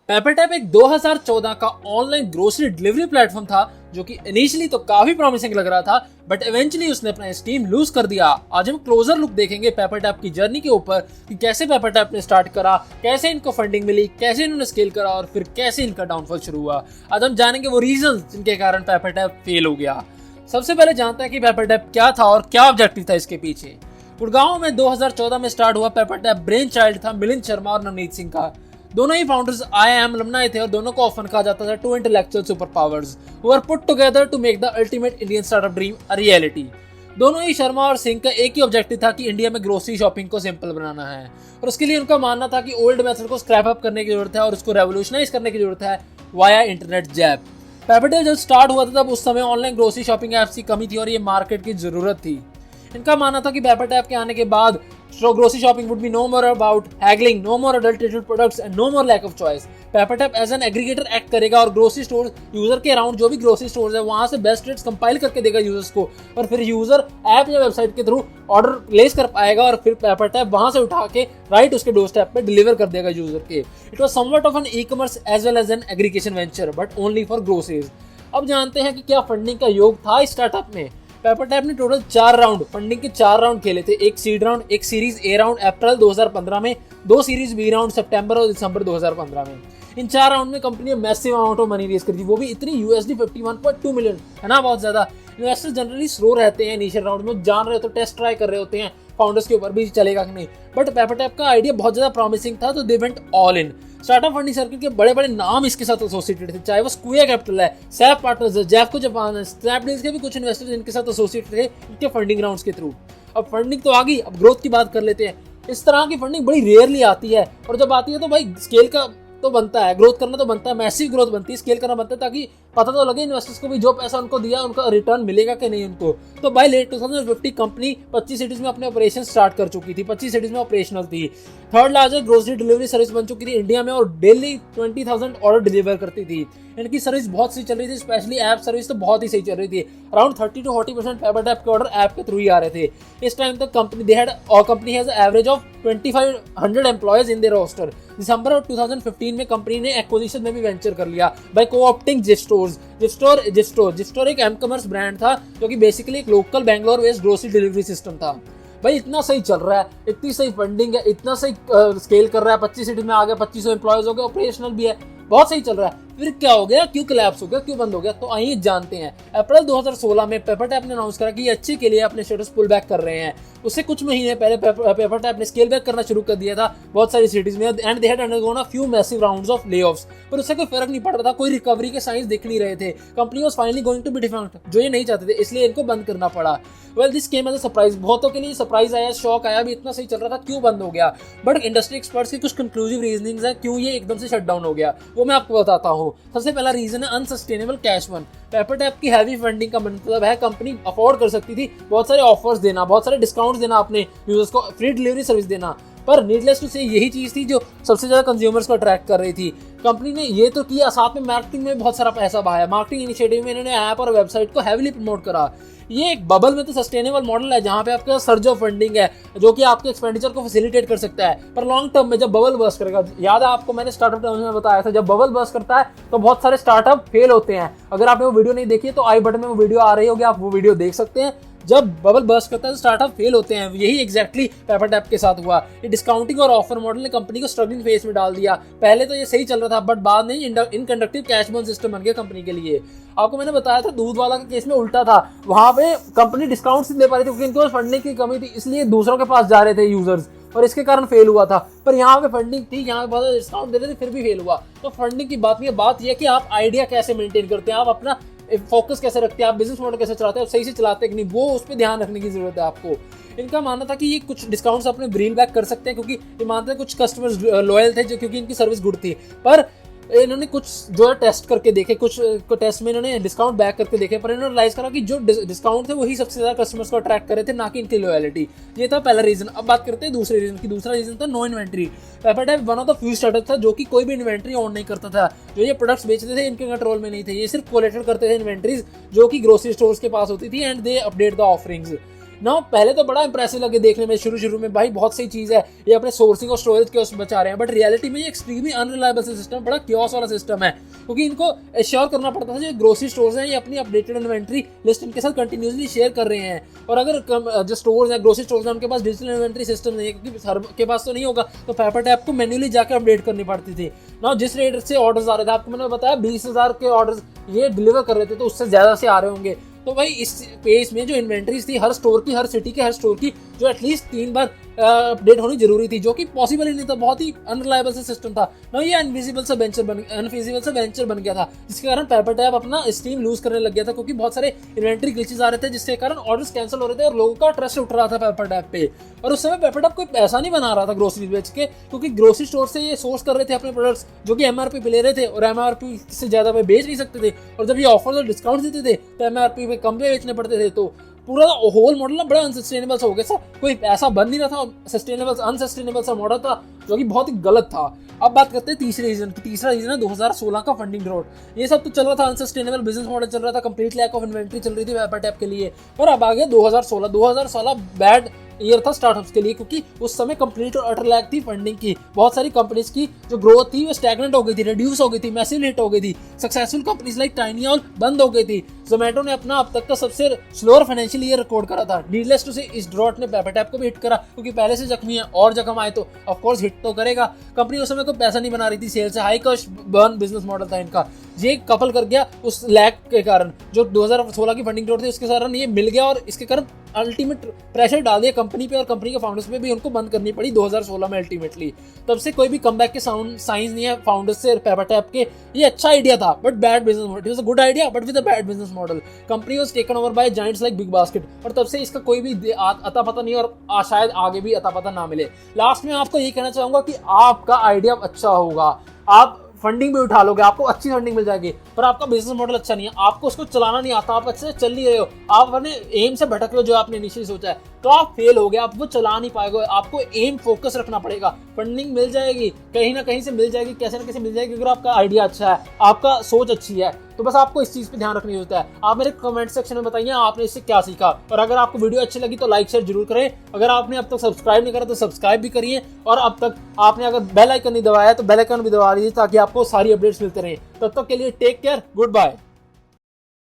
पेपरटैप एक 2014 का online grocery delivery platform था जो कि इनिशियली तो काफी प्रॉमिसिंग लग रहा था, बट इवेंचुअली उसने अपना स्टीम लूज कर दिया। आज हम क्लोजर लुक देखेंगे पेपरटैप की जर्नी के ऊपर कि कैसे पेपरटैप ने स्टार्ट करा, कैसे इनको फंडिंग मिली, कैसे इन्होंने स्केल करा और फिर कैसे इनका डाउनफॉल शुरू हुआ। आज हम जानेंगे वो रीजन जिनके कारण पेपरटैप फेल हो गया। सबसे पहले जानते हैं कि पेपरटैप क्या था और क्या ऑब्जेक्टिव था इसके पीछे। गुड़गांव में 2014 में स्टार्ट हुआ पेपरटैप ब्रेन चाइल्ड था मिलिंद शर्मा और नवनीत सिंह का। दोनों ही फाउंडर्स IIM अलुमनाई थे और दोनों को ऑफन कहा जाता था two intellectual super powers who are put together to make the ultimate Indian startup dream a reality. दोनों ही शर्मा और सिंह का एक ही ऑब्जेक्टिव था कि इंडिया में ग्रोसरी शॉपिंग को सिंपल बनाना है और उसके लिए उनका मानना था कि ओल्ड मेथड को स्क्रैप अप करने की जरूरत है और उसको रेवोल्यूशनाइज करने की जरूरत है वाया इंटरनेट जैप। पेपरटैप जब स्टार्ट हुआ था तब उस समय ऑनलाइन ग्रोसरी शॉपिंग एप्स की कमी थी और ये मार्केट की जरूरत थी। इनका मानना था कि पेपरटैप के आने के बाद grocery shopping would be no more about haggling, no more adulterated products and no more lack of choice. PepperTap as an aggregator act करेगा और ग्रोसरी स्टोर यूजर के अराउंड जो भी ग्रोसरी स्टोर्स है वहां से बेस्ट रेट्स कंपाइल करके देगा यूजर्स को और फिर यूजर ऐप या वेबसाइट के थ्रू ऑर्डर प्लेस कर पाएगा और फिर पेपरटैप वहां से उठा के राइट उसके डोर स्टेप पे डिलीवर कर देगा यूजर के। It was somewhat of an e-commerce as well as an aggregation venture but only for groceries. अब जानते हैं कि क्या फंडिंग का योग था इस स्टार्टअप में। पेपरटैप ने टोटल 4 राउंड फंडिंग के 4 राउंड खेले थे। एक सीड राउंड, एक सीरीज ए राउंड अप्रैल 2015 में, 2 सीरीज बी राउंड सितंबर और दिसंबर 2015 में। इन 4 राउंड में कंपनी ने massive amount of money raise करी थी, वो भी इतनी USD 51.2 मिलियन, है ना, बहुत ज्यादा। इन्वेस्टर जनरली स्लो रहते हैं इनिशियल राउंड में, जान रहे होते हैं, टेस्ट ट्राई कर रहे होते हैं फाउंडर्स के ऊपर भी चलेगा कि नहीं, बट पेपरटैप का आइडिया बहुत ज्यादा प्रॉमिसिंग था तो they went all in. Startup funding circle के बड़े बड़े नाम इसके साथ एसोसिएटेड थे, चाहे वो स्क्वेयर कैपिटल है, सैप पार्टनर्स है, जेफको जापान है, स्नैपडील के भी कुछ इन्वेस्टर्स इनके साथ एसोसिएटेड थे इनके फंडिंग राउंड्स के थ्रू। अब फंडिंग तो आ गई, अब ग्रोथ की बात कर लेते हैं। इस तरह की फंडिंग बड़ी रेयरली आती है और जब आती है तो भाई स्केल का तो बनता है, ग्रोथ करना तो बनता है, मैसिव ग्रोथ बनती है, स्केल करना बनता है ताकि पता तो लगे इन्वेस्टर्स को भी जो पैसा उनको दिया उनका रिटर्न मिलेगा कि नहीं उनको। तो बाय लेट 2050 कंपनी 25 सिटीज में अपने ऑपरेशन स्टार्ट कर चुकी थी, 25 सिटीज में ऑपरेशनल थी, third largest grocery delivery service बन चुकी थी इंडिया में और डेली 20,000 ऑर्डर डिलीवर करती थी। इनकी सर्विस बहुत सही चल रही थी, स्पेशली ऐप सर्विस तो बहुत ही सही चल रही थी। अराउंड 30 to 40% पेपरटैप के ऑर्डर ऐप के थ्रू ही आ रहे थे। इस टाइम तक company has average of 2500 employees in their roster. दिसंबर 2015 में कंपनी ने एक्विजिशन में भी वेंचर कर लिया बाय कोऑप्टिंग जिस्टोर एक एम-कॉमर्स ब्रांड था जो कि बेसिकली एक local Bangalore based grocery delivery system था। भाई इतना सही चल रहा है, इतनी सही फंडिंग है, इतना सही स्केल कर रहा है, 25 सिटी में आ गया, 2500 एम्प्लॉयज हो गए, ऑपरेशनल भी है, बहुत सही चल रहा है। फिर क्या हो गया, क्यों कोलैप्स हो गया, क्यों बंद हो गया, तो आइए जानते हैं। अप्रैल 2016 में पेपरटैप ने अनाउंस करा कि ये अच्छे के लिए अपने स्टेटस पुल बैक कर रहे हैं। उससे कुछ महीने पहले पेपरटैप ने स्केल बैक करना शुरू कर दिया था बहुत सारी सिटीज में and they had undergone a few massive rounds of layoffs, पर उससे कोई फर्क नहीं पड़ रहा था, कोई रिकवरी के साइंस दिख नहीं रहे थे। Company was finally going to be defunct, जो ये नहीं चाहते थे, इसलिए इनको बंद करना पड़ा। Well this came as a surprise, बहुतों के लिए सरप्राइज आया, शॉक आया, भी इतना सही चल रहा था क्यों बंद हो गया। बट इंडस्ट्री एक्सपर्ट्स की कुछ कंक्लूसिव रीजनिंग्स है क्यों ये एकदम से शट डाउन हो गया, वो मैं आपको बताता हूँ। सबसे पहला रीजन है अनसस्टेनेबल कैश बर्न। पेपरटैप की हैवी फंडिंग का मतलब है कंपनी अफोर्ड कर सकती थी बहुत सारे ऑफर्स देना, बहुत सारे डिस्काउंट्स देना, अपने यूजर्स को फ्री डिलीवरी सर्विस देना, पर नीडलेस टू से यही चीज थी जो सबसे ज्यादा कंज्यूमर्स को अट्रैक्ट कर रही थी। कंपनी ने ये तो किया, साथ में मार्केटिंग में बहुत सारा पैसा बहाया, मार्केटिंग इनिशिएटिव में इन्होंने ऐप और वेबसाइट को हैवीली प्रमोट करा। ये एक बबल में तो सस्टेनेबल मॉडल है जहां पे आपका सर्ज ऑफ फंडिंग है जो कि आपके एक्सपेंडिचर को फैसिलिटेट कर सकता है, पर लॉन्ग टर्म में जब बबल बर्स्ट करेगा, याद है आपको मैंने स्टार्टअप टर्म्स में बताया था, जब बबल बर्स्ट करता है तो बहुत सारे स्टार्टअप फेल होते हैं। अगर आपने वो वीडियो नहीं देखी है तो आई बटन में वो वीडियो आ रही होगी, आप वो वीडियो देख सकते हैं। जब बबल बर्स्ट करता है तो स्टार्टअप फेल होते हैं, यही एग्जैक्टली पेपरटैप के साथ हुआ। ये डिस्काउंटिंग और ऑफर मॉडल ने कंपनी को स्ट्रगलिंग फेज में डाल दिया। पहले तो ये सही चल रहा था बट बाद में इनकंडक्टिव कैश बर्न सिस्टम बन गया कंपनी के लिए। आपको मैंने बताया था दूध वाला के केस में उल्टा था, वहां पे कंपनी डिस्काउंट नहीं दे पा रही थी क्योंकि इनके पास फंडिंग की कमी थी, इसलिए दूसरों के पास जा रहे थे यूजर्स और इसके कारण फेल हुआ था। पर यहाँ पे फंडिंग थी, यहाँ पे बहुत डिस्काउंट दे रहे थे, फिर भी फेल हुआ। तो फंडिंग की बात नहीं है, बात यह है कि आप आइडिया कैसे मेंटेन करते हैं, आप अपना फोकस कैसे रखते हैं, आप बिजनेस मॉडल कैसे चलाते हैं, सही से चलाते हैं कि नहीं, वो उस पर ध्यान रखने की जरूरत है आपको। इनका मानना था कि ये कुछ डिस्काउंट्स अपने ब्रील बैक कर सकते हैं क्योंकि ये मानते हैं कुछ कस्टमर्स लॉयल थे जो क्योंकि इनकी सर्विस गुड थी, पर इन्होंने कुछ जो है टेस्ट करके देखे, कुछ टेस्ट में इन्होंने डिस्काउंट बैक करके देखे, पर इन्होंने रियलाइज करा कि जो डिस्काउंट थे वही सबसे ज्यादा कस्टमर्स को अट्रैक्ट कर रहे थे, ना कि इनकी लॉयलिटी। ये था पहला रीजन। अब बात करते हैं दूसरे रीजन की। दूसरा रीजन था no inventory. PepperTap one of the few startup था जो कि कोई भी इन्वेंट्री ऑन नहीं करता था। जो ये प्रोडक्ट्स बेचते थे इनके कंट्रोल में नहीं थे, ये सिर्फ कोलेक्ट करते थे इन्वेंट्रीज जो कि ग्रोसरी स्टोर्स के पास होती थी and they update the offerings. ना पहले तो बड़ा इंप्रेसिव लगे देखने में शुरू में, भाई बहुत सही चीज है, ये अपने सोर्सिंग और स्टोरेज के उसमें बचा रहे हैं, बट रियलिटी में ये एक्सट्रीमली अनरिलायबल सिस्टम, बड़ा क्योस वाला सिस्टम है, क्योंकि इनको एश्योर करना पड़ता था जो ग्रोसरी स्टोर्स हैं ये अपनी अपडेटेड इन्वेंट्री लिस्ट इनके साथ कंटिन्यूसली शेयर कर रहे हैं। और अगर जो स्टोर्स हैं ग्रोसरी स्टोर्स हैं उनके पास डिजिटल इन्वेंट्री सिस्टम नहीं है, क्योंकि हर के पास तो नहीं होगा, तो पेपर टैप को मैन्युअली जाकर अपडेट करनी पड़ती थी ना। जिस रेट से ऑर्डर्स आ रहे थे, आपको मैंने बताया 20,000 के ऑर्डर्स ये डिलीवर कर रहे थे, तो उससे ज्यादा से आ रहे होंगे। तो भाई इस पेज में जो इन्वेंट्रीज थी हर स्टोर की, हर सिटी के हर स्टोर की, जो एटलीस्ट 3 बार अपडेट होनी जरूरी थी, जो कि पॉसिबल ही नहीं था, बहुत ही अनरिलायबल सा सिस्टम था ना। ये अनफिजिबल सा वेंचर बन गया था, जिसके कारण पेपर टैप अपना स्टीम लूज करने लग गया था, क्योंकि बहुत सारे इन्वेंट्री ग्लिचेस आ रहे थे, जिसके कारण ऑर्डर्स कैंसिल हो रहे थे और लोगों का ट्रस्ट उठ रहा था पेपर टैप पे। और उस समय पेपर टैप कोई पैसा नहीं बना रहा था ग्रोसरी बेच के, क्योंकि ग्रोसरी स्टोर से ये सोर्स कर रहे थे अपने प्रोडक्ट्स जो कि एमआरपी पे ले रहे थे, और एमआरपी से ज्यादा पे बेच नहीं सकते थे, और जब ये ऑफर और डिस्काउंट देते थे तो एमआरपी पे कम पे बेचने पड़ते थे। तो पूरा होल मॉडल ना बड़ा अनसस्टेनेबल सा हो गया, कोई पैसा बन नहीं रहा था, अनसस्टेनेबल सा मॉडल था, जो कि बहुत ही गलत था। अब बात करते हैं तीसरे रीजन की। तीसरा रीजन है 2016 का फंडिंग ड्रॉट। ये सब तो चल रहा था, अनसस्टेनेबल बिजनेस मॉडल चल रहा था, कंप्लीट लैक ऑफ इन्वेंट्री चल रही थी पेपर टैप के लिए। और अब आ गया 2016 बैड ईयर था स्टार्टअप्स के लिए, क्योंकि उस समय कंप्लीट और अटर लैक थी फंडिंग की। बहुत सारी कंपनीज की जो ग्रोथ थी वो स्टैग्नेंट हो गई थी, रिड्यूस हो गई थी, मैसिव हिट हो गई थी। सक्सेसफुल कंपनीज लाइक टाइनीऑल बंद हो गई थी। जोमेटो ने अपना अब तक का सबसे स्लोअर फाइनेंशियल ईयर रिकॉर्ड करा था। नीडलेस टू से इस ड्रॉट ने पेपर टैप को भी हिट करा, क्योंकि पहले से जख्मी है और जख्म आए तो ऑफ कोर्स हिट तो करेगा। कंपनी उस समय कोई पैसा नहीं बना रही थी सेल से, high cost burn business model था इनका। ये कपल कर गया उस लैक के कारण, जो 2016 की फंडिंग ड्रॉट थी उसके कारण ये मिल गया, और इसके कारण अल्टीमेट प्रेशर डाल दिया कंपनी पे, और कंपनी के फाउंडर्स पे भी उनको बंद करनी पड़ी 2016 में अल्टीमेटली। तब से कोई भी कमबैक के साइंस नहीं है फाउंडर्स से पेपर टैप के। ये अच्छा आइडिया था but bad business model, it was a good idea but with a bad business model. Company was taken over by giants like big basket, और तब से इसका कोई भी अता पता नहीं, और शायद आगे भी अता पता ना मिले। लास्ट में आपको ये कहना चाहूंगा कि आपका आइडिया अच्छा होगा, आप फंडिंग भी उठा लोगे, आपको अच्छी फंडिंग मिल जाएगी, पर आपका बिजनेस मॉडल अच्छा नहीं है, आपको उसको चलाना नहीं आता, आप अच्छे से चल नहीं रहे हो, आप अपने एम से भटक रहे हो जो आपने इनिशियली सोचा है, तो आप फेल हो गए, आप वो चला नहीं पाएंगे। आपको एम फोकस रखना पड़ेगा। फंडिंग मिल जाएगी, कहीं ना कहीं से मिल जाएगी, कैसे ना कैसे मिल जाएगी, अगर आपका आइडिया अच्छा है, आपका सोच अच्छी है, तो बस आपको इस चीज पे ध्यान रखनी होता है। आप मेरे कमेंट सेक्शन में बताइए आपने इससे क्या सीखा, और अगर आपको वीडियो अच्छी लगी तो लाइक शेयर जरूर करें। अगर आपने अब तक सब्सक्राइब नहीं करा तो सब्सक्राइब भी करिए, और अब तक आपने अगर बेल आइकन नहीं दबाया तो बेल आइकन भी दबा दीजिए, ताकि आपको सारी अपडेट्स मिलते रहें। तब तक के लिए टेक केयर, गुड बाय।